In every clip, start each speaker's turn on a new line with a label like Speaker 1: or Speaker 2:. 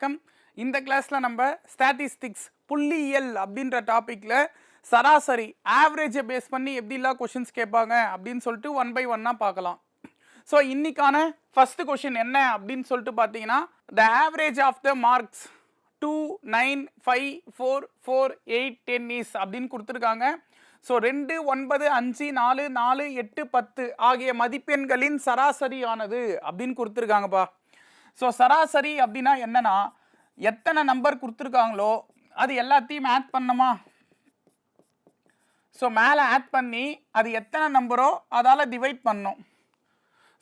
Speaker 1: வணக்கம். இந்த கிளாஸ்ல நம்ம ஸ்டாட்டிஸ்டிக்ஸ் புள்ளியியல் அப்படின்ற டாபிக்ல சராசரி ஆவரேஜை பேஸ் பண்ணி எப்படிலாம் கொஷின்ஸ் கேட்பாங்க அப்படின்னு சொல்லிட்டு ஒன் பை ஒன்னா பார்க்கலாம். ஸோ இன்னைக்கான ஃபர்ஸ்ட் கொஷின் என்ன அப்படின்னு சொல்லிட்டு பார்த்தீங்கன்னா, the average of the marks 2, 9, 5, 4, 4, 8, 10 is அப்படின்னு கொடுத்துருக்காங்க. ஸோ 2, 9, 5, 4, 4, 8, 10 ஆகிய மதிப்பெண்களின் சராசரியானது அப்படின்னு கொடுத்துருக்காங்கப்பா. ஸோ சராசரி அப்படின்னா என்னன்னா, எத்தனை நம்பர் கொடுத்துருக்காங்களோ அது எல்லாத்தையும் ஆட் பண்ணணுமா. ஸோ மேலே ஆட் பண்ணி அது எத்தனை நம்பரோ அதால் டிவைட் பண்ணணும்.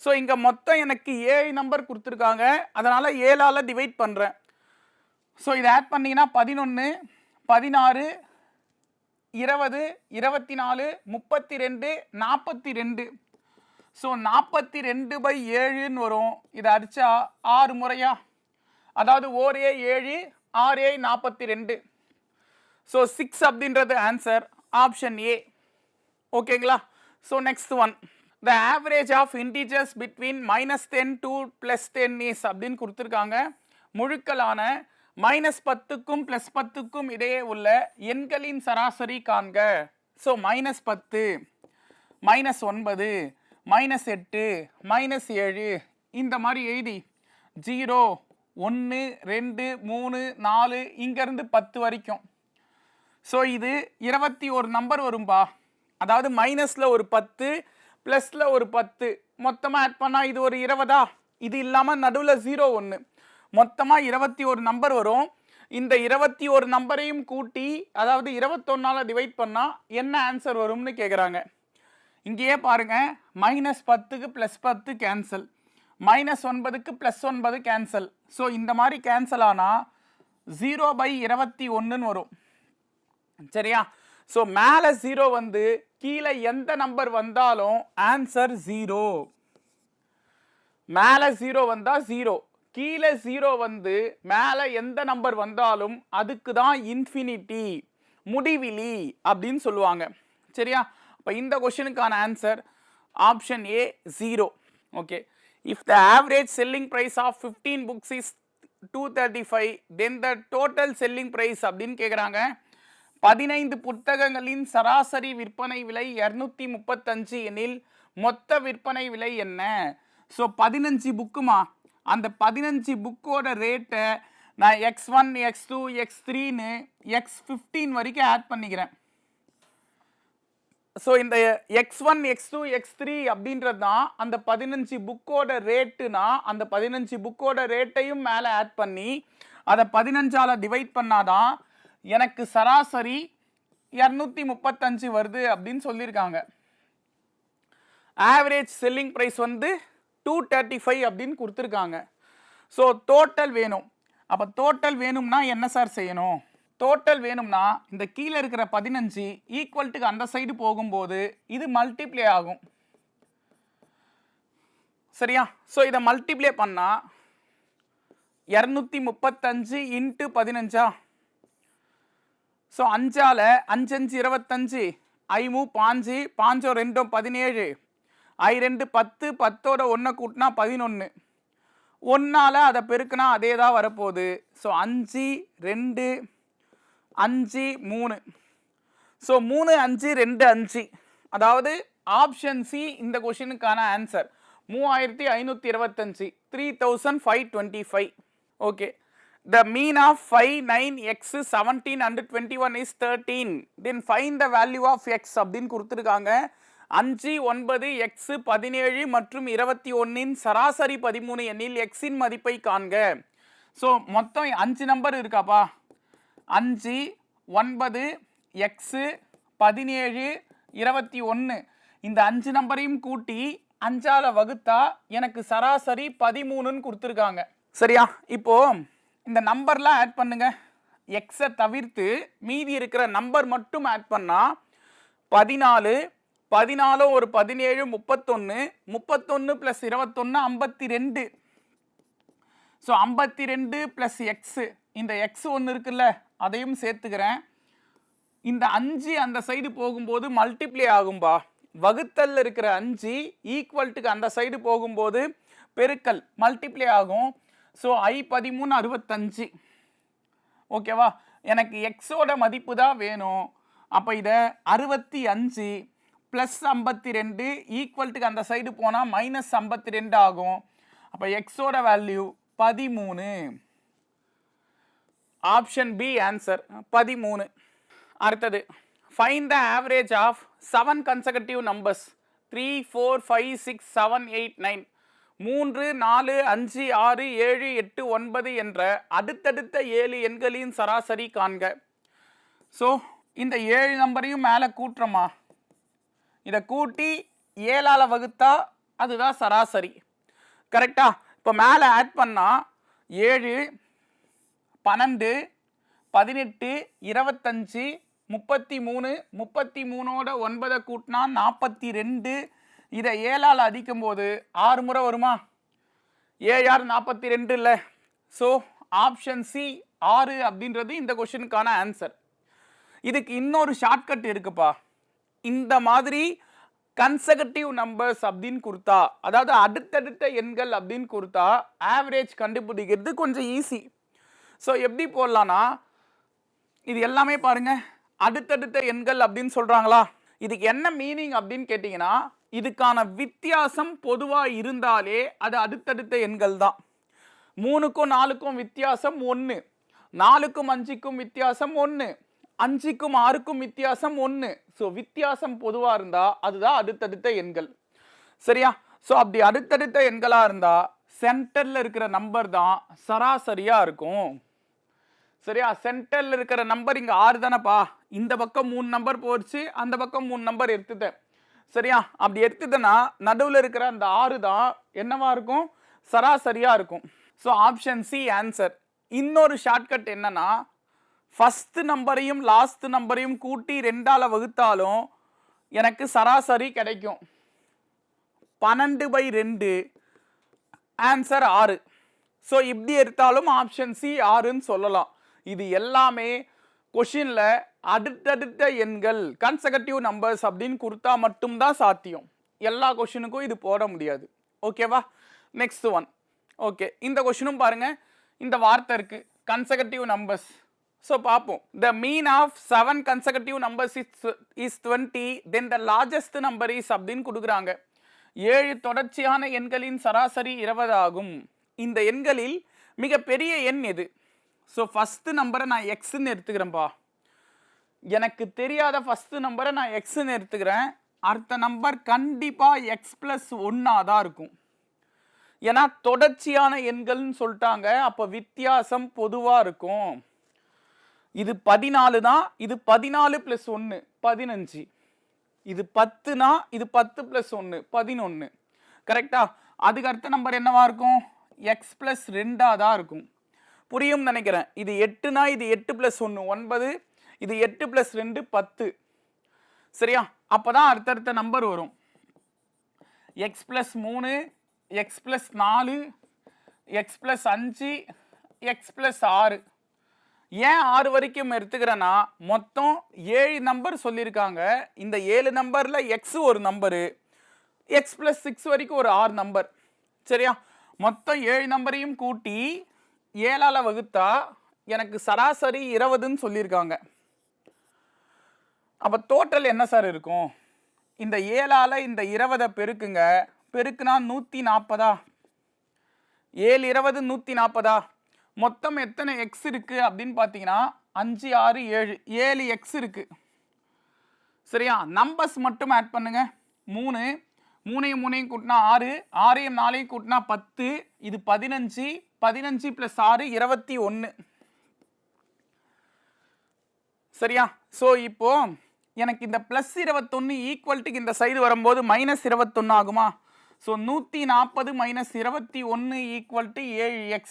Speaker 1: ஸோ இங்கே மொத்தம் எனக்கு 7 நம்பர் கொடுத்துருக்காங்க, அதனால் 7ஆல் டிவைட் பண்ணுறேன். ஸோ இதை ஆட் பண்ணிங்கன்னா 11, 16, 20, 24, 32, 42. ஸோ 42/7 வரும். இதை அடித்தா 6 முறையா, அதாவது 4A 7, 6A 42. ஸோ 6 அப்படின்றது ஆன்சர், ஆப்ஷன் ஏ. ஓகேங்களா. So next one, the average of integers between -10 to +10 is அப்படின்னு கொடுத்துருக்காங்க. முழுக்களான -10க்கும் +10க்கும் இடையே உள்ள எண்களின் சராசரி காண்க. ஸோ -10, -9, -8, -7 இந்த மாதிரி எழுதி 0, 1, 2, 3, 4 இங்கேருந்து 10 வரைக்கும். ஸோ இது 21 நம்பர் வரும்பா. அதாவது மைனஸில் ஒரு 10, ப்ளஸில் ஒரு 10, மொத்தமாக ஆட் பண்ணால் இது ஒரு 20. இது இல்லாமல் நடுவில் 0, 1, மொத்தமாக 21 நம்பர் வரும். இந்த 21 நம்பரையும் கூட்டி, அதாவது 21ஆல் டிவைட் பண்ணால் என்ன ஆன்சர் வரும்னு கேட்குறாங்க. இங்கேயே பாருங்க, -10க்கு +10 கேன்சல், -9க்கு +9 கேன்சல். ஸோ இந்த மாதிரி கேன்சல் ஆனால் 0/21 வரும். சரியா. ஸோ மேலே 0 வந்து கீழே எந்த நம்பர் வந்தாலும் ஆன்சர் 0. மேலே 0 வந்தால் 0, கீழே 0 வந்து மேலே எந்த நம்பர் வந்தாலும் அதுக்கு தான் இன்ஃபினிட்டி, முடிவிலி அப்படின்னு சொல்லுவாங்க. சரியா. இப்போ இந்த கொஸ்டினுக்கான answer option A 0. Okay. If the average selling price of 15 books is 235, then the total selling price அப்படின்னு கேட்குறாங்க. 15 புத்தகங்களின் சராசரி விற்பனை விலை 235 எனில் மொத்த விற்பனை விலை என்ன? ஸோ 15 புக்குமா, அந்த 15 புக்கோட ரேட்டை நான் X1, X2, X3ன்னு X15 வரைக்கும் ஆட் பண்ணிக்கிறேன். ஸோ இந்த X1, X2, X3 அப்படின்றது தான் அந்த 15 புக்கோட ரேட்டுனா, அந்த 15 புக்கோட ரேட்டையும் மேலே ஆட் பண்ணி அதை 15ஆல் டிவைட் பண்ணாதான் எனக்கு சராசரி 235 வருது அப்படின்னு சொல்லியிருக்காங்க. ஆவரேஜ் செல்லிங் ப்ரைஸ் வந்து 235 அப்படின்னு கொடுத்துருக்காங்க. ஸோ டோட்டல் வேணும். அப்போ டோட்டல் வேணும்னா என்ன சார் செய்யணும்? டோட்டல் வேணும்னா இந்த கீழே இருக்கிற 15 ஈக்குவல்ட்டுக்கு அந்த சைடு போகும்போது இது மல்டிப்ளை ஆகும். சரியா. ஸோ இதை மல்டிப்ளை பண்ணால் 235 × 15. ஸோ 5ஆல் 5 5 25, 5 5, 5 2 17, 2 10, 10ஓட 1 கூட்டினா 11, 1ஆல் அதை பெருக்குனா அதே தான் வரப்போகுது. ஸோ 5 2 5 3. ஸோ 3 5 2 5, அதாவது ஆப்ஷன் சி இந்த கொஷினுக்கான answer 3525, 3525. Okay. The mean of 5, 9, x, 17 and 21 is 13. Then find the value of x அப்படின்னு கொடுத்துருக்காங்க. 5, 9, x, 17 மற்றும் 21இன் சராசரி 13 எண்ணில் எக்ஸின் மதிப்பை காண்க. ஸோ மொத்தம் 5 நம்பர் இருக்காப்பா. 5, 9, x, 17, 21 இந்த 5 நம்பரையும் கூட்டி 5ஆல் வகுத்தா எனக்கு சராசரி 13ன்னு கொடுத்துருக்காங்க. சரியா. இப்போ இந்த நம்பர்லாம் ஆட் பண்ணுங்க. எக்ஸை தவிர்த்து மீதி இருக்கிற நம்பர் மட்டும் ஆட் பண்ணால் 14, 14 ஒரு 17, 31, 31 + 21 52. ஸோ 52 + எக்ஸு, இந்த எக்ஸ் ஒன்று இருக்குல்ல அதையும் சேர்த்துக்கிறேன். இந்த 5 அந்த சைடு போகும்போது மல்டிப்ளை ஆகும்பா. வகுத்தல் இருக்கிற 5 ஈக்குவல்ட்டுக்கு அந்த சைடு போகும்போது பெருக்கல் மல்டிப்ளை ஆகும். So I13 65. ஓகேவா, எனக்கு எக்ஸோட மதிப்பு தான் வேணும். அப்போ இதை 65 ப்ளஸ் 52 ஈக்குவல்ட்டுக்கு அந்த சைடு போனால் மைனஸ் 52 ஆகும். அப்போ எக்ஸோட வேல்யூ 13. Option B answer 13. அடுத்தது, find the average of 7 consecutive numbers 3, 4, 5, 6, 7, 8, 9. 3, 4, 5, 6, 7, 8, 9 என்ற அடுத்தடுத்த 7 எண்களின் சராசரி காண்க. ஸோ இந்த 7 நம்பரையும் மேலே கூட்டுறோமா, இதை கூட்டி 7ஆல் வகுத்தா அதுதான் சராசரி. கரெக்டா? இப்போ மேலே ஆட் பண்ணால் 7, 12, 18, 25, 33, 33ஓட 9 கூட்டினா 42. இதை 7ஆல் அடிக்கும் போது 6 முறை வருமா? 7 6 42 இல்லை. ஸோ ஆப்ஷன் சி 6 அப்படின்றது இந்த கொஸ்டினுக்கான ஆன்சர். இதுக்கு இன்னொரு ஷார்ட்கட் இருக்குப்பா. இந்த மாதிரி கன்செகட்டிவ் நம்பர்ஸ் அப்படின்னு கொடுத்தா, அதாவது அடுத்தடுத்த எண்கள் அப்படின்னு கொடுத்தா ஆவரேஜ் கண்டுபிடிக்கிறது கொஞ்சம் ஈஸி. ஸோ எப்படி போடலான்னா, இது எல்லாமே பாருங்க அடுத்தடுத்த எண்கள் அப்படின்னு சொல்றாங்களா, இதுக்கு என்ன மீனிங் அப்படின்னு கேட்டிங்கன்னா, இதுக்கான வித்தியாசம் பொதுவாக இருந்தாலே அது அடுத்தடுத்த எண்கள் தான். 3க்கும் 4க்கும் வித்தியாசம் 1, 4க்கும் 5க்கும் வித்தியாசம் 1, 5க்கும் 6க்கும் வித்தியாசம் 1. ஸோ வித்தியாசம் பொதுவாக இருந்தால் அதுதான் அடுத்தடுத்த எண்கள். சரியா? ஸோ அப்படி அடுத்தடுத்த எண்களாக இருந்தால் சென்டரில் இருக்கிற நம்பர் தான் சராசரியாக இருக்கும். சரியா? சென்டரில் இருக்கிற நம்பர் இங்கே 6 தானேப்பா. இந்த பக்கம் 3 நம்பர் போச்சு, அந்த பக்கம் 3 நம்பர் எடுத்துட்டேன். சரியா? அப்படி எடுத்துட்டேன்னா நடுவில் இருக்கிற அந்த 6 தான் என்னவா இருக்கும்? சராசரியாக இருக்கும். So option C answer. இன்னொரு ஷார்ட்கட் என்னன்னா, ஃபஸ்ட்டு நம்பரையும் லாஸ்ட் நம்பரையும் கூட்டி 2ஆல் வகுத்தாலும் எனக்கு சராசரி கிடைக்கும். 12/2 ஆன்சர் 6. ஸோ இப்படி எடுத்தாலும் ஆப்ஷன் சி 6ன்னு சொல்லலாம். இது எல்லாமே கொஷினில் அடுத்தடுத்த எண்கள் கன்செகட்டிவ் நம்பர்ஸ் அப்படின்னு கொடுத்தா மட்டும்தான் சாத்தியம். எல்லா கொஷினுக்கும் இது போட முடியாது. ஓகேவா? Next one. ஓகே, இந்த கொஷினும் பாருங்க, இந்த வார்த்தை இருக்கு கன்செகட்டிவ் நம்பர்ஸ். ஸோ பார்ப்போம். The mean of 7 consecutive numbers is 20, then the largest number is அப்படின்னு கொடுக்குறாங்க. 7 தொடர்ச்சியான எண்களின் சராசரி 20 ஆகும். இந்த எண்களில் மிகப்பெரிய எண் எது? ஸோ ஃபஸ்ட்டு நம்பரை நான் எக்ஸ்ன்னு எடுத்துக்கிறேன்ப்பா. எனக்கு தெரியாத ஃபஸ்ட்டு நம்பரை நான் எக்ஸ்ன்னு எடுத்துக்கிறேன். அடுத்த நம்பர் கண்டிப்பாக எக்ஸ் ப்ளஸ் 1 தான் இருக்கும். ஏன்னா தொடர்ச்சியான எண்கள்னு சொல்லிட்டாங்க, அப்போ வித்தியாசம் பொதுவாக இருக்கும். இது 14 தான், இது 14 + 1 15. இது 10னா இது 10 + 1 11. கரெக்டா? அதுக்கு அடுத்த நம்பர் என்னவா இருக்கும்? எக்ஸ் ப்ளஸ் 2 தான் இருக்கும். புரியும் நினைக்கிறேன். இது 8னா இது 8 + 1 9, இது 8 + 2 10. சரியா? அப்போதான் அடுத்தடுத்த நம்பர் வரும். X plus 3, X plus 4, X plus 5, X plus 6. ஏன் 6 வரைக்கும் எடுத்துக்கிறேன்னா, மொத்தம் 7 நம்பர் சொல்லியிருக்காங்க. இந்த 7 நம்பரில் எக்ஸ் ஒரு நம்பரு, எக்ஸ் ப்ளஸ் 6 வரைக்கும் ஒரு 6 நம்பர். சரியா? மொத்தம் 7 நம்பரையும் கூட்டி 7ஆல் வகுத்தா எனக்கு சராசரி 20ன்னு சொல்லியிருக்காங்க. அப்போ டோட்டல் என்ன சார் இருக்கும்? இந்த 7ஆல் இந்த 20 பெருக்குங்க, பெருக்குனா 140. 7 20 140. மொத்தம் எத்தனை எக்ஸ் இருக்கு அப்படின்னு பார்த்தீங்கன்னா 5 6 7 7 எக்ஸ் இருக்கு. சரியா? நம்பர்ஸ் மட்டும் ஆட் பண்ணுங்க. 3 3ஐயும் 3ஐயும் கூட்டினா 6, 6ஐயும் 4ஐயும் கூட்டினா 10, இது 15, 15 + 6 21. சரியா? ஸோ இப்போ எனக்கு இந்த ப்ளஸ் 21 ஈக்குவல்ட்டுக்கு இந்த சைடு வரும்போது மைனஸ் 21 ஆகுமா? So 140 - 21 equal to 7x,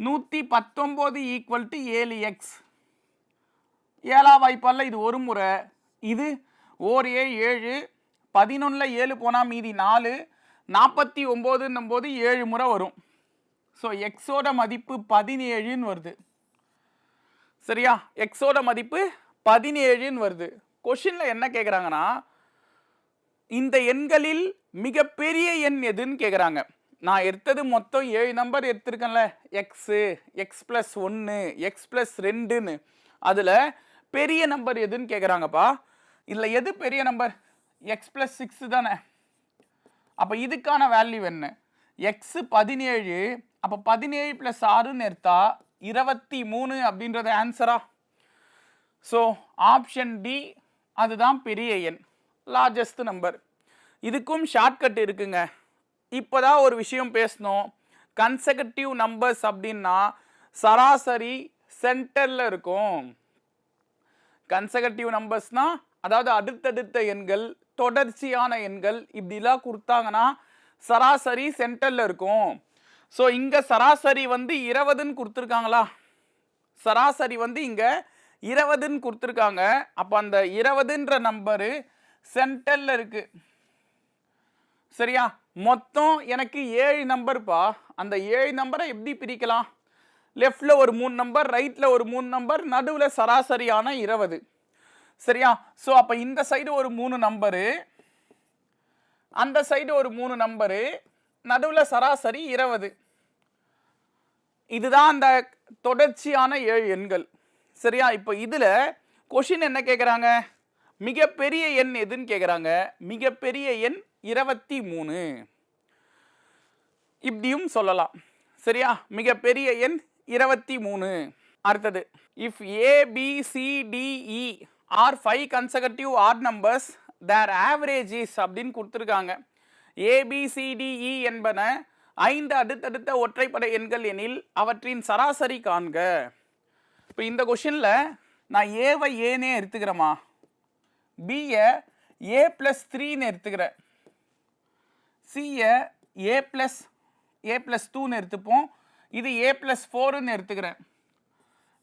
Speaker 1: 119 equal to 7x. 7ஆம் வாய்ப்பால் இது ஒரு முறை, இது ஓர் 7 11ல் 7 போனால் மீதி 4, 49ன்னும் போது 7 முறை வரும். ஸோ எக்ஸோட மதிப்பு 17ன்னு வருது. சரியா? எக்ஸோட மதிப்பு 17ன்னு வருது. கொஷினில் என்ன கேட்குறாங்கன்னா, இந்த எண்களில் மிகப்பெரிய எண் எதுன்னு கேட்குறாங்க. நான் எடுத்தது மொத்தம் 7 நம்பர் எடுத்திருக்கேன்ல, x, x plus 1, x plus 2ன்னு. அதில் பெரிய நம்பர் எதுன்னு கேட்குறாங்கப்பா. இதில் எது பெரிய நம்பர்? எக்ஸ் ப்ளஸ் 6 தானே. அப்போ இதுக்கான வேல்யூ என்ன? எக்ஸ் 17, அப்போ 17 + 6ன்னு எடுத்தா 23 அப்படின்றது ஆன்சரா? ஸோ ஆப்ஷன் டி அதுதான் பெரிய எண், லார்ஜஸ்ட் நம்பர். இதுக்கும் ஷார்ட்கட் இருக்குங்க. இப்போதான் ஒரு விஷயம் பேசணும். கன்செகட்டிவ் நம்பர்ஸ் அப்படின்னா சராசரி சென்டரில் இருக்கும். கன்செகட்டிவ் நம்பர்ஸ்னால் அதாவது அடுத்தடுத்த எண்கள், தொடர்ச்சியான எண்கள் இப்படிலாம் கொடுத்தாங்கன்னா சராசரி சென்டரில் இருக்கும். ஸோ இங்கே சராசரி வந்து 20ன்னு கொடுத்துருக்காங்களா? சராசரி வந்து இங்கே 20ன்னு கொடுத்துருக்காங்க. அப்போ அந்த 20ன்ற நம்பரு சென்டரில் இருக்குது. சரியா? மொத்தம் எனக்கு 7 நம்பர்ப்பா. அந்த 7 நம்பரை எப்படி பிரிக்கலாம்? லெஃப்டில் ஒரு 3 நம்பர், ரைட்டில் ஒரு 3 நம்பர், நடுவில் சராசரியான 20. சரியா? ஸோ அப்போ இந்த சைடு ஒரு 3 நம்பரு, அந்த சைடு ஒரு 3 நம்பரு, நடுவில் சராசரி 20. இதுதான் அந்த தொடர்ச்சியான 7 எண்கள். சரியா? இப்போ இதில் கொஷின் என்ன கேட்குறாங்க? மிகப்பெரிய எண் எதுன்னு கேட்குறாங்க. மிகப்பெரிய எண் 23. இப்படியும் சொல்லலாம். சரியா? மிகப்பெரிய எண் 23. அடுத்தது, if ABCDE are 5 consecutive odd numbers their average is அப்படின்னு கொடுத்துருக்காங்க. ABCDE என்பன 5 அடுத்தடுத்த ஒற்றைப்படை எண்கள் எனில் அவற்றின் சராசரி காண்க. இப்போ இந்த கொஷினில் நான் ஏவை ஏனே எடுத்துக்கிறேம்மா, பியை A+3ன்னு எடுத்துக்கிறேன், சியை A+2ன்னு எடுத்துப்போம், இது A+4ன்னு எடுத்துக்கிறேன்,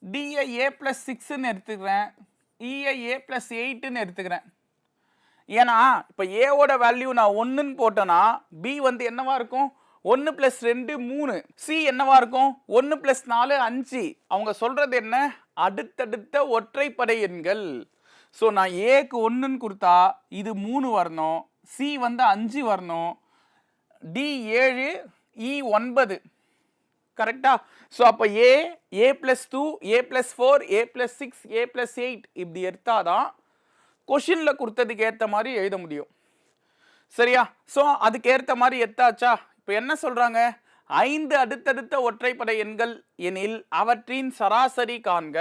Speaker 1: டியை A+6ன்னு எடுத்துக்கிறேன், இயை A+8ன்னு எடுத்துக்கிறேன். ஏன்னா இப்போ ஏவோட வேல்யூ நான் 1ன்னு போட்டேன்னா பி வந்து என்னவா இருக்கும்? 1 + 2 3. சி என்னவா இருக்கும்? 1 + 4 5. அவங்க சொல்றது என்ன? அடுத்தடுத்த ஒற்றைப்படை எண்கள். ஸோ நான் ஏக்கு 1ன்னு கொடுத்தா இது 3 வரணும், சி வந்து 5 வரணும், டி 7, இ 9. கரெக்டா? ஸோ அப்போ A+2, A+4, A+6, A+8 இப்படி எடுத்தாதான் கொஷினில் கொடுத்ததுக்கு ஏற்ற மாதிரி எழுத முடியும். சரியா? ஸோ அதுக்கு ஏற்ற மாதிரி எடுத்தாச்சா? இப்போ என்ன சொல்கிறாங்க? 5 அடுத்தடுத்த ஒற்றைப்படை எண்கள் எனில் அவற்றின் சராசரி காண்க.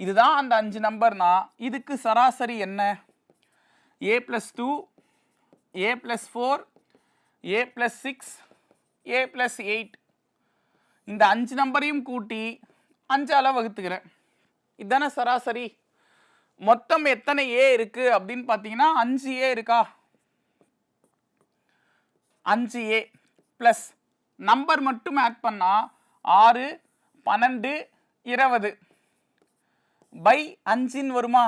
Speaker 1: இதுதான் அந்த 5 நம்பர்னா இதுக்கு சராசரி என்ன? A+2, A+4, A+6, A+8. இந்த 5 நம்பரையும் கூட்டி 5ஆல் வகுத்துக்கிறேன். இதுதானே சராசரி. மொத்தம் எத்தனை ஏ இருக்கு அப்படின்னு பார்த்தீங்கன்னா 5A இருக்கா? 5A ப்ளஸ் நம்பர் மட்டும் ஆட் பண்ணால் 6, 12, 20 பை 5ன்னு வருமா?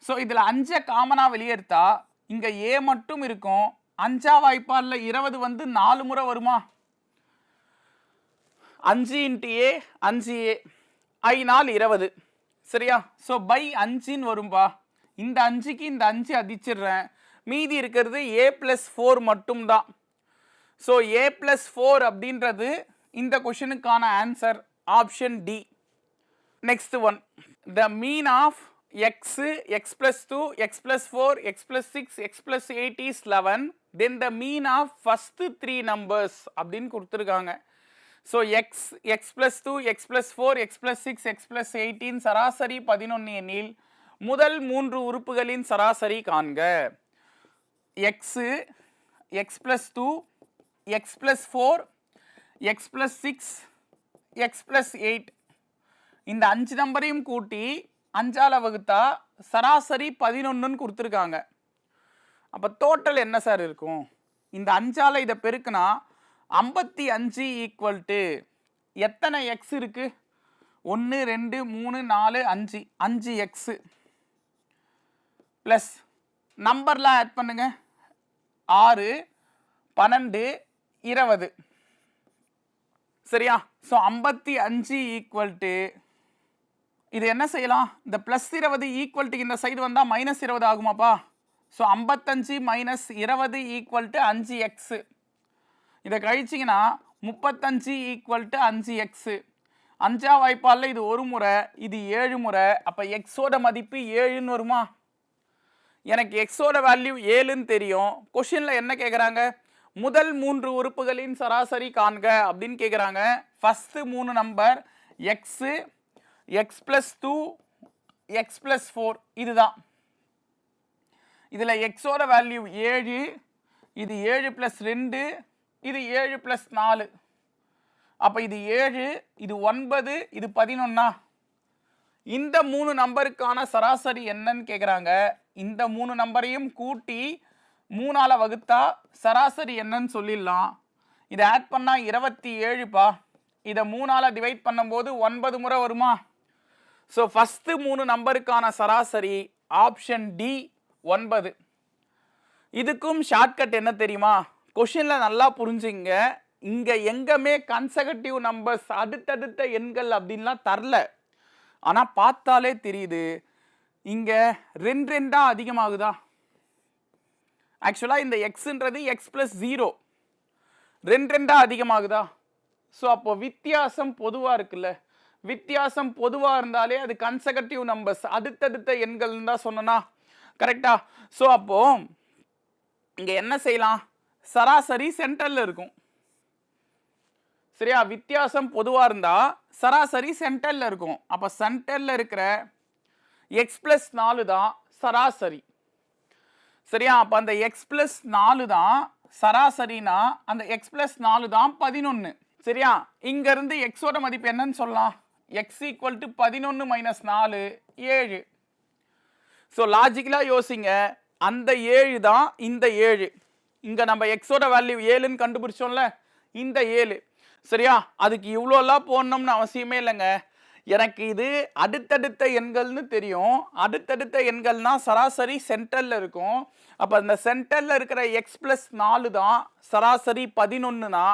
Speaker 1: ஸோ இதில் 5 காமனாக வெளியெடுத்தா இங்கே ஏ மட்டும் இருக்கும். 5ஆ வாய்ப்பாலில் 20 வந்து 4 முறை வருமா? 5 × A 5A, ஐ நாள் 20. சரியா? ஸோ பை 5ன்னு வரும்பா. இந்த 5க்கு இந்த 5 அதிச்சிடுறேன், மீதி இருக்கிறது A+4 மட்டும்தான். ஸோ A+4 அப்படின்றது இந்த கொஷனுக்கான answer option D. Next one, the mean of x, x+2, x+4, x+6, x+8 is 11. Then the mean of first 3 numbers அப்படின்னு கொடுத்துருக்காங்க. So x+2, x+4, x+6, x+18 சராசரி 11 எனில் முதல் 3 உறுப்புகளின் சராசரி காண்க. x, x+2, x+4, x+6, x+8 இந்த 5 நம்பரையும் கூட்டி 5ஆல் வகுத்தா சராசரி 11ன்னு கொடுத்துருக்காங்க. அப்போ டோட்டல் என்ன சார் இருக்கும்? இந்த 5ஆல் இதை பெருக்குனா 55 ஈக்குவல் டு எத்தனை எக்ஸ் இருக்கு? 1, 2, 3, 4, 5, 5x ப்ளஸ் நம்பர்லாம் ஆட் பண்ணுங்க, 6, 12, 20. சரியா? ஸோ 55 ஈக்குவல் டு, இது என்ன செய்யலாம்? இந்த +20 ஈக்குவல் டு இந்த சைடு வந்தால் -20 ஆகுமாப்பா? So 55 - 20 equal to 5x. இதை கழிச்சிங்கன்னா 35 ஈக்குவல் டு 5x. 5ஆம் வாய்ப்பாலில் இது ஒரு முறை, இது 7 முறை. அப்போ எக்ஸோட மதிப்பு 7ன்னு வருமா? எனக்கு எக்ஸோட வேல்யூ 7ன்னு தெரியும். கொஷினில் என்ன கேட்குறாங்க? முதல் 3 உறுப்புகளின் சராசரி காண்க அப்படின்னு கேட்குறாங்க. First 3 number x, x plus 2, X plus 4 இதுதான். இதில் எக்ஸோட வேல்யூ 7, இது 7 ப்ளஸ் 2, இது 7 ப்ளஸ் 4. அப்போ இது 7, இது 9, இது 11. இந்த 3 நம்பருக்கான சராசரி என்னன்னு கேட்குறாங்க. இந்த 3 நம்பரையும் கூட்டி 3ஆல் வகுத்தா சராசரி என்னன்னு சொல்லிடலாம். இதை ஆட் பண்ணால் 27பா. இதை 3ஆல் டிவைட் பண்ணும்போது 9 முறை வருமா? ஸோ ஃபஸ்ட்டு 3 நம்பருக்கான சராசரி ஆப்ஷன் டி 9. இதுக்கும் ஷார்ட்கட் என்ன தெரியுமா? கொஷினில் நல்லா புரிஞ்சுங்க. இங்கே எங்கேயுமே கன்செகட்டிவ் நம்பர்ஸ் அடுத்தடுத்த எண்கள் அப்படின்லாம் தரல. ஆனால் பார்த்தாலே தெரியுது இங்கே 2 அதிகமாகுதா? ஆக்சுவலாக இந்த எக்ஸுன்றது எக்ஸ் ப்ளஸ் 0 2 அதிகமாகுதா? ஸோ அப்போ வித்தியாசம் பொதுவாக இருக்குல்ல, வித்தியாசம் பொதுவாக இருந்தாலே அது கன்செகட்டிவ் நம்பர்ஸ் அடுத்தடுத்த எண்கள்னு தான் சொன்னா கரெக்டா? ஸோ அப்போ இங்கே என்ன செய்யலாம்? சராசரி சென்டரில் இருக்கும் சரியா? வித்தியாசம் பொதுவாக இருந்தால் சராசரி சென்டரில் இருக்கும். அப்போ சென்டரில் இருக்கிற எக்ஸ் ப்ளஸ் 4 தான் சராசரி சரியா? அப்போ அந்த எக்ஸ் ப்ளஸ் 4 தான் சராசரினா அந்த எக்ஸ் ப்ளஸ் 4 தான் 11 சரியா? இங்கேருந்து எக்ஸோட மதிப்பு என்னன்னு சொல்லலாம்? X equal to 11 minus 4 7. So லாஜிக்கலாக யோசிங்க, அந்த 7 தான் இந்த 7. இங்கே நம்ம எக்ஸோட வேல்யூ 7ன்னு கண்டுபிடிச்சோம்ல, இந்த 7 சரியா? அதுக்கு இவ்வளோலாம் போடணும்னு அவசியமே இல்லைங்க. எனக்கு இது அடுத்தடுத்த எண்கள்னு தெரியும். அடுத்தடுத்த எண்கள்னா சராசரி சென்டரில் இருக்கும். அப்போ அந்த சென்டரில் இருக்கிற எக்ஸ் ப்ளஸ் 4 தான் சராசரி 11னா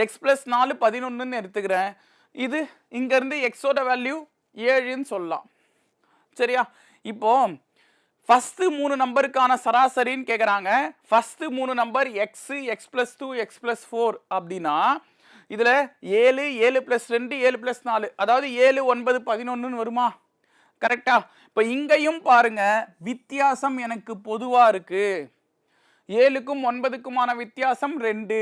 Speaker 1: எக்ஸ் ப்ளஸ் 4 11ன்னு எடுத்துக்கிறேன். இது இங்கேருந்து எக்ஸோட வேல்யூ 7ன்னு சொல்லலாம் சரியா? இப்போ ஃபஸ்ட்டு 3 நம்பருக்கான சராசரின்னு கேட்குறாங்க. First 3 number x, x plus 2, X plus 4 அப்படின்னா இதில் 7, 7 ப்ளஸ் 2, 7 ப்ளஸ் 4, அதாவது 7, 9, 11ன்னு வருமா? கரெக்டா? இப்போ இங்கேயும் பாருங்க வித்தியாசம் எனக்கு பொதுவாக இருக்கு. 7க்கும் 9க்குமான வித்தியாசம் 2,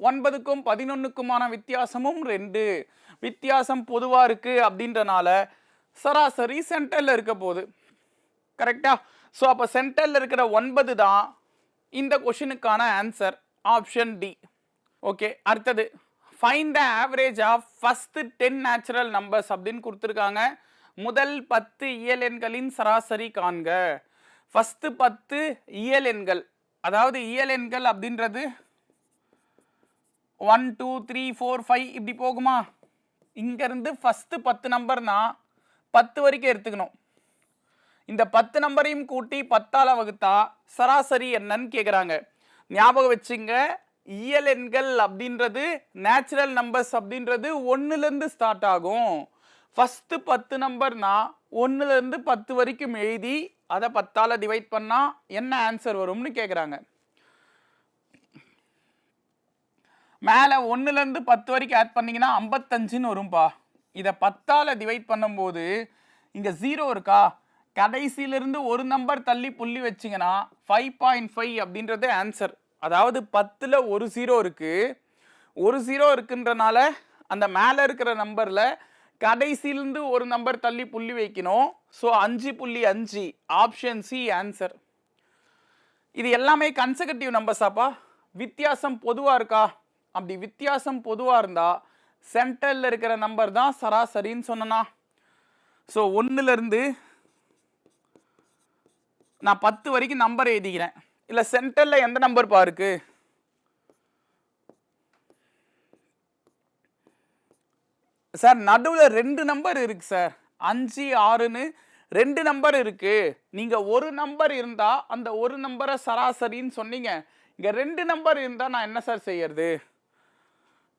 Speaker 1: 9க்கும் 11க்குமான வித்தியாசமும் 2. வித்தியாசம் பொதுவாக இருக்கு அப்படின்றனால சராசரி சென்டரில் இருக்க போகுது கரெக்டா? ஸோ அப்போ சென்டரில் இருக்கிற 9 தான் இந்த கொஷினுக்கான ஆன்சர் ஆப்ஷன் டி. ஓகே, அடுத்தது find the average of first 10 natural numbers அப்படின்னு கொடுத்துருக்காங்க. முதல் 10 இயல் எண்களின் சராசரி காண்க. ஃபஸ்ட்டு 10 இயல் எண்கள், அதாவது இயல் எண்கள் அப்படின்றது 1 2 3 4 5 இப்படி போகுமா? இங்கேருந்து ஃபஸ்ட்டு 10 நம்பர்னா 10 வரைக்கும் எடுத்துக்கணும். இந்த 10 நம்பரையும் கூட்டி 10ஆல் வகுத்தா சராசரி என்னன்னு கேட்குறாங்க. ஞாபகம் வச்சுங்க, இயல் எண்கள் அப்படின்றது நேச்சுரல் நம்பர்ஸ் அப்படின்றது 1லேருந்து ஸ்டார்ட் ஆகும். ஃபஸ்ட்டு 10 நம்பர்னா 1லேருந்து 10 வரைக்கும் எழுதி அதை 10ஆல் டிவைட் பண்ணால் என்ன ஆன்சர் வரும்னு கேட்குறாங்க. மேலே 1லேருந்து 10 வரைக்கும் ஆட் பண்ணிங்கன்னா 55ன்னு வரும்பா. இதை 10ஆல் டிவைட் பண்ணும்போது இங்கே 0 இருக்கா? கடைசியிலிருந்து ஒரு நம்பர் தள்ளி புள்ளி வச்சிங்கன்னா 5.5 அப்படின்றது ஆன்சர். அதாவது 10ல் ஒரு 0 இருக்குது. ஒரு 0 இருக்குன்றனால அந்த மேலே இருக்கிற நம்பரில் கடைசியிலிருந்து ஒரு நம்பர் தள்ளி புள்ளி வைக்கணும். So 5.5 option C answer. இது எல்லாமே கன்செகட்டிவ் நம்பர்ஸாப்பா? வித்தியாசம் பொதுவாக இருக்கா? அப்படி வித்தியாசம் பொதுவாக இருந்தால் சென்டரில் இருக்கிற நம்பர் தான் சராசரின்னு சொன்னா. ஸோ 1லேருந்து நான் 10 வரைக்கும் நம்பர் எழுதிக்கிறேன். இல்லை சென்டரில் எந்த நம்பர் பா இருக்கு? சார் நடுவில் 2 நம்பர் இருக்கு சார், 5 6ன்னு 2 நம்பர் இருக்கு. நீங்கள் ஒரு நம்பர் இருந்தால் அந்த ஒரு நம்பரை சராசரின்னு சொன்னீங்க. இங்கே 2 நம்பர் இருந்தால் நான் என்ன சார் செய்யறது?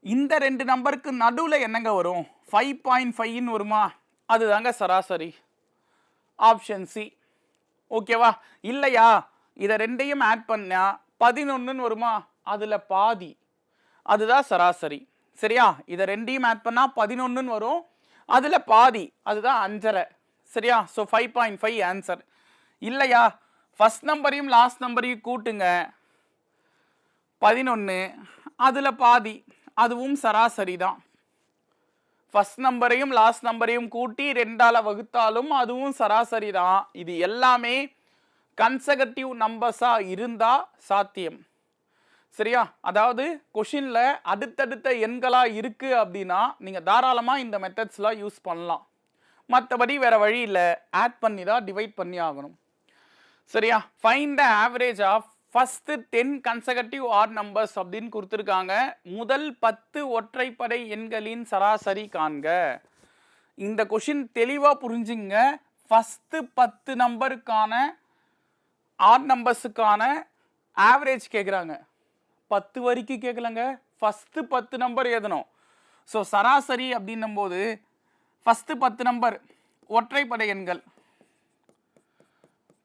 Speaker 1: இந்த 2 நம்பருக்கு நடுவில் என்னங்க வரும்? 5.5ன்னு வருமா? அதுதாங்க சராசரி ஆப்ஷன் சி. ஓகேவா? இல்லையா இதை ரெண்டையும் ஆட் பண்ணா 11ன்னு வருமா? அதில் பாதி, அதுதான் சராசரி. சரியா? இதை ரெண்டையும் ஆட் பண்ணால் 11ன்னு வரும். அதில் பாதி அதுதான் 5.5. சரியா? So 5.5 answer. இல்லையா, ஃபஸ்ட் நம்பரையும் லாஸ்ட் நம்பரையும் கூட்டுங்க 11, அதில் பாதி அதுவும் சராசரி தான். ஃபஸ்ட் நம்பரையும் லாஸ்ட் நம்பரையும் கூட்டி 2ஆல் வகுத்தாலும் அதுவும் சராசரி தான். இது எல்லாமே கன்செகட்டிவ் நம்பர்ஸாக இருந்தால் சாத்தியம். சரியா? அதாவது கொஷினில் அடுத்தடுத்த எண்களாக இருக்குது அப்படின்னா நீங்கள் தாராளமாக இந்த மெத்தட்ஸ்லாம் யூஸ் பண்ணலாம். மற்றபடி வேறு வழி இல்லை, ஆட் பண்ணி தான் டிவைட் பண்ணி ஆகணும். சரியா? Find the average of first 10 consecutive odd numbers அப்படின்னு கொடுத்துருக்காங்க. முதல் 10 ஒற்றைப்படை எண்களின் சராசரி காண்க. இந்த கொஷின் தெளிவாக புரிஞ்சுங்க. ஃபஸ்ட்டு 10 நம்பருக்கான ஆட் நம்பர்ஸுக்கான ஆவரேஜ் கேட்குறாங்க. 10 வரைக்கும் கேட்கலங்க, ஃபஸ்ட்டு 10 நம்பர் எழுதணும். ஸோ சராசரி அப்படின்னும் போது ஃபஸ்ட்டு 10 நம்பர் ஒற்றைப்படை எண்கள்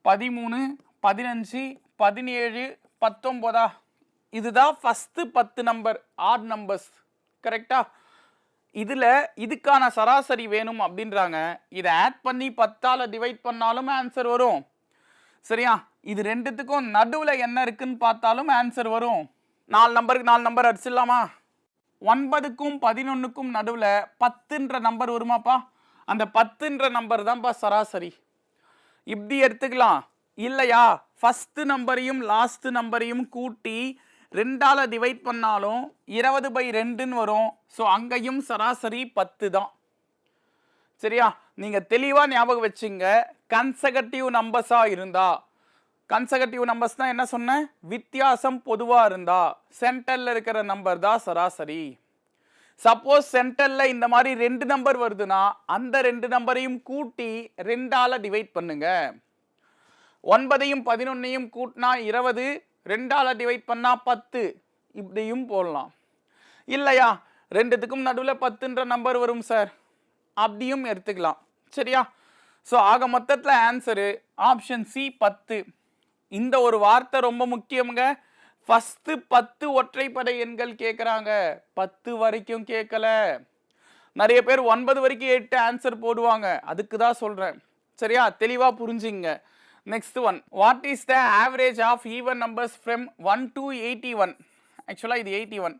Speaker 1: 13, 15, 17, 19. இதுதான் ஃபஸ்ட்டு 10 நம்பர் ஆட் நம்பர்ஸ். கரெக்டா? இதில் இதுக்கான சராசரி வேணும் அப்படின்றாங்க. இதை ஆட் பண்ணி 10ஆல் டிவைட் பண்ணாலும் ஆன்சர் வரும். சரியா? இது ரெண்டுத்துக்கும் நடுவில் என்ன இருக்குன்னு பார்த்தாலும் ஆன்சர் வரும். 4 நம்பருக்கு 4 நம்பர் அடிச்சிடலாமா? 9க்கும் 11க்கும் நடுவில் 10ன்ற நம்பர் வருமாப்பா? அந்த 10ன்ற நம்பர் தான்ப்பா சராசரி. இப்படி எடுத்துக்கலாம். இல்லையா, ஃபஸ்ட்டு நம்பரையும் லாஸ்ட்டு நம்பரையும் கூட்டி 2ஆல் டிவைட் பண்ணாலும் 20/2ன்னு வரும். ஸோ அங்கேயும் சராசரி 10 தான். சரியா? நீங்கள் தெளிவாக ஞாபகம் வச்சுங்க. கன்செகட்டிவ் நம்பர்ஸாக இருந்தா, கன்செகட்டிவ் நம்பர்ஸ் தான் என்ன சொன்னேன், வித்தியாசம் பொதுவாக இருந்தா சென்டரில் இருக்கிற நம்பர் தான் சராசரி. சப்போஸ் சென்டரில் இந்த மாதிரி 2 நம்பர் வருதுன்னா அந்த 2 நம்பரையும் கூட்டி 2ஆல் டிவைட் பண்ணுங்க. 9ஐயும் 11ஐயும் கூட்டினா 20, 2ஆல் டிவைட் பண்ணால் 10. இப்படியும் போடலாம். இல்லையா, ரெண்டுத்துக்கும் நடுவில் 10ன்ற நம்பர் வரும் சார், அப்படியும் எடுத்துக்கலாம். சரியா? ஸோ ஆக மொத்தத்தில் ஆன்சரு ஆப்ஷன் சி 10. இந்த ஒரு வார்த்தை ரொம்ப முக்கியங்க. ஃபஸ்ட்டு 10 ஒற்றைப்படை எண்கள் கேட்குறாங்க, 10 வரைக்கும் கேட்கல. நிறைய பேர் 9 வரைக்கும் 8 ஆன்சர் போடுவாங்க, அதுக்கு தான் சொல்கிறேன். சரியா? தெளிவாக புரிஞ்சுங்க. Next one, what is the average of even numbers from 1 to 81? ஆக்சுவலாக இது 81.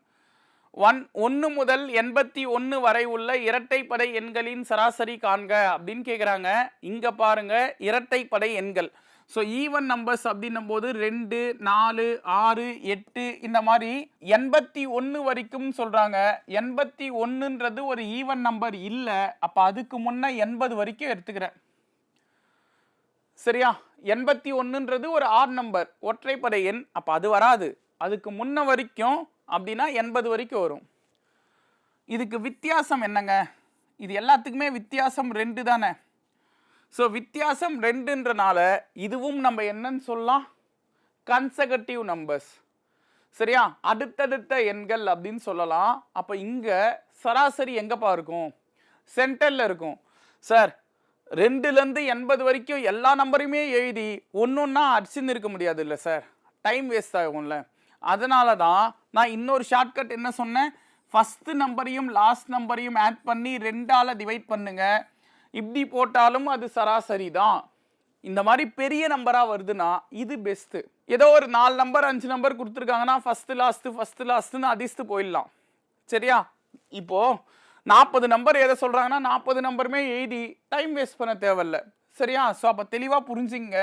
Speaker 1: 1 முதல் 81 வரை உள்ள இரட்டைப்படை எண்களின் சராசரி காண்க அப்படின்னு கேட்குறாங்க. இங்கே பாருங்க, இரட்டைப்படை எண்கள். ஸோ ஈவன் நம்பர்ஸ் அப்படின்னும் போது 2, 4, 6, 8 இந்த மாதிரி 81 வரைக்கும் சொல்கிறாங்க. 81ன்றது ஒரு ஈவன் நம்பர் இல்லை. அப்போ அதுக்கு முன்னே 80 வரைக்கும் எடுத்துக்கிறேன். சரியா? 81ன்றது ஒரு ஆட் நம்பர், ஒற்றைப்படை எண். அப்போ அது வராது. அதுக்கு முன்ன வரைக்கும் அப்படின்னா 80 வரைக்கும் வரும். இதுக்கு வித்தியாசம் என்னங்க? இது எல்லாத்துக்குமே வித்தியாசம் 2 தானே. ஸோ வித்தியாசம் 2ன்றனால இதுவும் நம்ம என்னன்னு சொல்லலாம், கன்செகட்டிவ் நம்பர்ஸ். சரியா? அடுத்தடுத்த எண்கள் அப்படின்னு சொல்லலாம். அப்போ இங்கே சராசரி எங்கேப்பா இருக்கும்? சென்டரில் இருக்கும். சார் 2லேருந்து 80 வரைக்கும் எல்லா நம்பரையுமே எழுதி ஒன்றா அடிச்சுன்னு இருக்க முடியாது இல்லை சார், டைம் வேஸ்ட் ஆகும்ல. அதனால தான் நான் இன்னொரு ஷார்ட்கட் என்ன சொன்னேன், ஃபஸ்ட்டு நம்பரையும் லாஸ்ட் நம்பரையும் ஆட் பண்ணி 2ஆல் டிவைட் பண்ணுங்க. இப்படி போட்டாலும் அது சராசரி தான். இந்த மாதிரி பெரிய நம்பராக வருதுன்னா இது பெஸ்ட்டு. ஏதோ ஒரு 4 நம்பர் 5 நம்பர் கொடுத்துருக்காங்கன்னா ஃபஸ்ட்டு லாஸ்ட்டுன்னு அதிர்ஷ்டு போயிடலாம். சரியா? இப்போது 40 நம்பர் எதை சொல்கிறாங்கன்னா 40 நம்பருமே எழுதி டைம் வேஸ்ட் பண்ண தேவையில்ல. சரியா? ஸோ அப்போ தெளிவாக புரிஞ்சுங்க.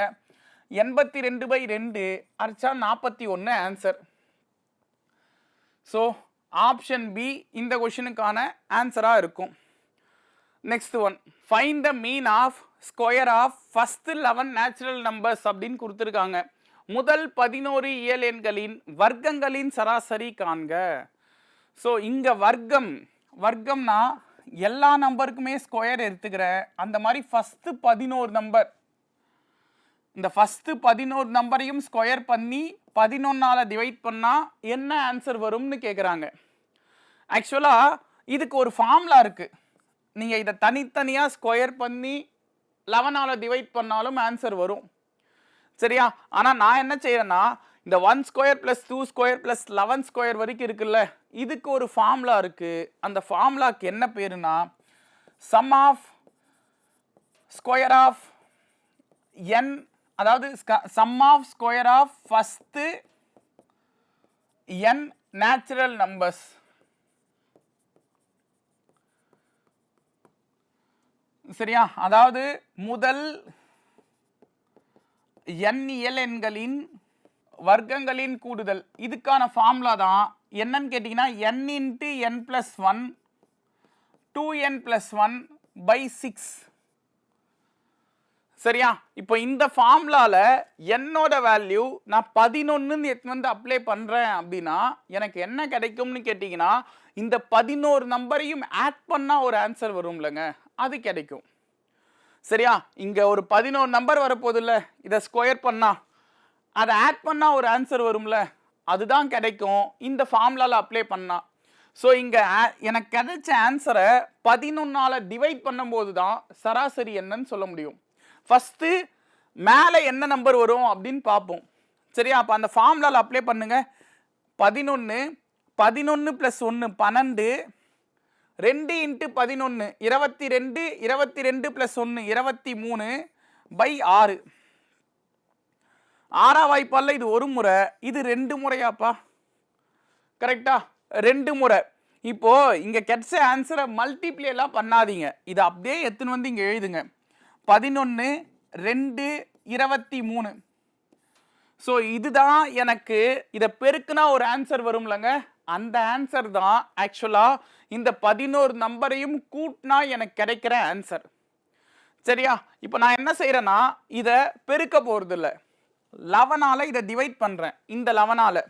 Speaker 1: 82/2 அடிச்சா 41 ஆன்சர். ஸோ ஆப்ஷன் பி இந்த கொஷனுக்கான ஆன்சராக இருக்கும். Next one, find the mean of square of first 11 natural numbers அப்படின்னு கொடுத்துருக்காங்க. முதல் 11 இயல் எண்களின் வர்க்கங்களின் சராசரி காண்க. ஸோ இங்கே வர்க்கம்னா எல்லா நம்பருக்குமே ஸ்கொயர் எடுத்துக்கிறேன். அந்த மாதிரி ஃபஸ்ட்டு 11 நம்பர், இந்த ஃபஸ்ட்டு 11 நம்பரையும் ஸ்கொயர் பண்ணி 11ஆல் டிவைட் பண்ணால் என்ன ஆன்சர் வரும்னு கேட்குறாங்க. ஆக்சுவலாக இதுக்கு ஒரு ஃபார்முலா இருக்குது. நீங்கள் இதை தனித்தனியாக ஸ்கொயர் பண்ணி 11ஆல் டிவைட் பண்ணாலும் ஆன்சர் வரும். சரியா? ஆனால் நான் என்ன செய்கிறேன்னா இந்த 1 square plus 2 square plus 11 square வரைக்கும் இருக்குல்ல, இதுக்கு ஒரு ஃபார்முலா இருக்குது. அந்த ஃபார்முலாக்கு என்ன பேருனா sum of square of n, அதாவது sum of square of first n natural numbers. சரியா? அதாவது முதல் n இயல் எண்களின் வர்க்கங்களின் கூடுதல். இதுக்கான ஃபார்முலா தான் என்னன்னு கேட்டிங்கன்னா n into n plus 1 2n plus 1 by 6. சரியா? இப்போ இந்த ஃபார்முலாவில் என்னோட வேல்யூ நான் 11ன்னு எடுத்து வந்து அப்ளை பண்ணுறேன் அப்படின்னா எனக்கு என்ன கிடைக்கும்னு கேட்டிங்கன்னா இந்த 11 நம்பரையும் ஆட் பண்ணால் ஒரு ஆன்சர் வரும்லங்க, அது கிடைக்கும். சரியா? இங்கே ஒரு 11 நம்பர் வரப்போதில்ல, இதை ஸ்கொயர் பண்ணால் அதை ஆட் பண்ணால் ஒரு ஆன்சர் வரும்ல, அதுதான் கிடைக்கும் இந்த ஃபார்முலாவில் அப்ளை பண்ணால். ஸோ இங்கே எனக்கு கிடைச்ச ஆன்சரை 11ஆல் டிவைட் பண்ணும்போது தான் சராசரி என்னன்னு சொல்ல முடியும். ஃபஸ்ட்டு மேலே என்ன நம்பர் வரும் அப்படின்னு பார்ப்போம். சரியா? அப்போ அந்த ஃபார்முலாவில் அப்ளை பண்ணுங்க. 11 11 ப்ளஸ் 1 12 2 இன்ட்டு 11 22 22 ப்ளஸ் 1 23 பை 6. 6ஆம் வாய்ப்பால் இது ஒரு முறை, இது 2 முறையாப்பா. கரெக்டா? 2 முறை. இப்போ இங்கே கிடைச்ச ஆன்சரை மல்டிப்ளை எல்லாம் பண்ணாதீங்க, இதை அப்படியே எடுத்துன்னு வந்து இங்கே எழுதுங்க. 11 2 23. ஸோ இதுதான் எனக்கு இதை பெருக்குனா ஒரு ஆன்சர் வரும்லங்க, அந்த ஆன்சர் தான் ஆக்சுவலாக இந்த 11 நம்பரையும் கூட்டினா எனக்கு கிடைக்கிற ஆன்சர். சரியா? இப்போ நான் என்ன செய்கிறேன்னா இதை பெருக்க போகிறது இல்லை, 11ஆல் இதை டிவைட் பண்ணுறேன், இந்த 11ஆல்.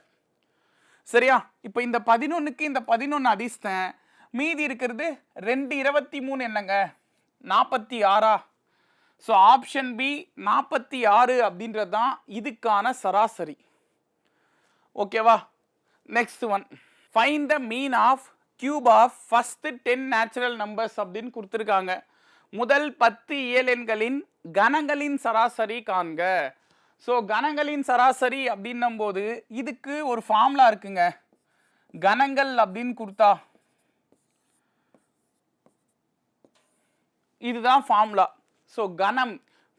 Speaker 1: சரியா? இப்போ இந்த 11க்கு இந்த 11 அதிர்ஷ்டேன், மீதி இருக்கிறது 2 23 என்னங்க 46. ஸோ ஆப்ஷன் பி 46 அப்படின்றது தான் இதுக்கான சராசரி. ஓகேவா? Next one, find the mean of cube of first 10 natural numbers அப்படின்னு கொடுத்துருக்காங்க. முதல் 10 இயல் எண்களின் கணங்களின் சராசரி காண்க. ஸோ கணங்களின் சராசரி அப்படின்னும் போது இதுக்கு ஒரு ஃபார்முலா இருக்குங்க. கணங்கள் அப்படின்னு கொடுத்தா இதுதான் ஃபார்முலா. ஸோ கணம்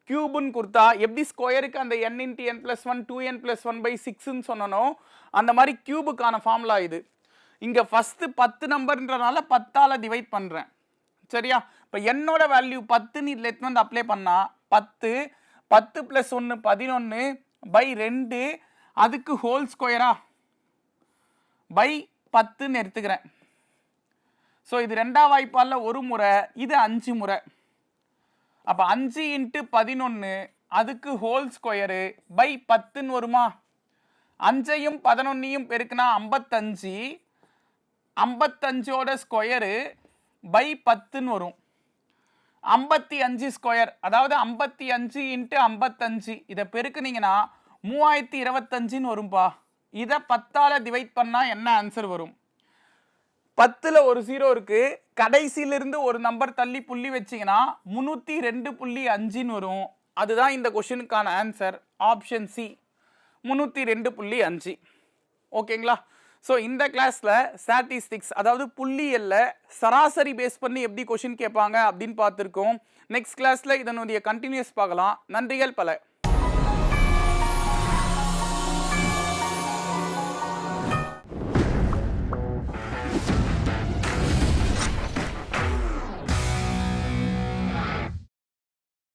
Speaker 1: கியூப்னு கொடுத்தா எப்படி ஸ்கொயருக்கு அந்த n into n plus 1 2n plus 1 by 6ன்னு சொன்னனோ அந்த மாதிரி கியூபுக்கான ஃபார்முலா இது. இங்கே ஃபஸ்ட்டு 10 நம்பர்ன்றனால 10ஆல் டிவைட் பண்ணுறேன். சரியா? இப்போ என்னோட வேல்யூ 10ன்னு இதில் எடுத்து வந்து அப்ளை பண்ணால் 10 10 ப்ளஸ் 1 11 பை 2, அதுக்கு ஹோல் ஸ்கொயரா பை 10ன்னு எடுத்துக்கிறேன். ஸோ இது 2ஆம் வாய்ப்பால் ஒரு முறை, இது 5 முறை. அப்போ 5 இன்ட்டு 11 அதுக்கு ஹோல் ஸ்கொயரு பை 10ன்னு வருமா? 5ஐயும் 11ஐயும் பெருக்குனா 55, 55ஓட ஸ்கொயரு பை 10ன்னு வரும். 55 ஸ்கொயர், அதாவது 55 இன்ட்டு 55, இதை பெருக்குனீங்கன்னா 3025ன்னு வரும்பா. இதை 10ஆல் டிவைட் பண்ணால் என்ன ஆன்சர் வரும்? 10ல் ஒரு 0 இருக்குது, கடைசியிலிருந்து ஒரு நம்பர் தள்ளி புள்ளி வச்சிங்கன்னா 302.5ன்னு வரும். அதுதான் இந்த கொஷினுக்கான ஆன்சர், ஆப்ஷன் சி 302.5. ஓகேங்களா? ஸோ இந்த கிளாஸில் ஸ்டாட்டிஸ்டிக்ஸ், அதாவது புள்ளியல்ல சராசரி பேஸ் பண்ணி எப்படி கொஷின் கேட்பாங்க அப்படின்னு பார்த்துருக்கோம். நெக்ஸ்ட் கிளாஸில் இதனுடைய கண்டினியூஸ் பார்க்கலாம். நன்றிகள் பல.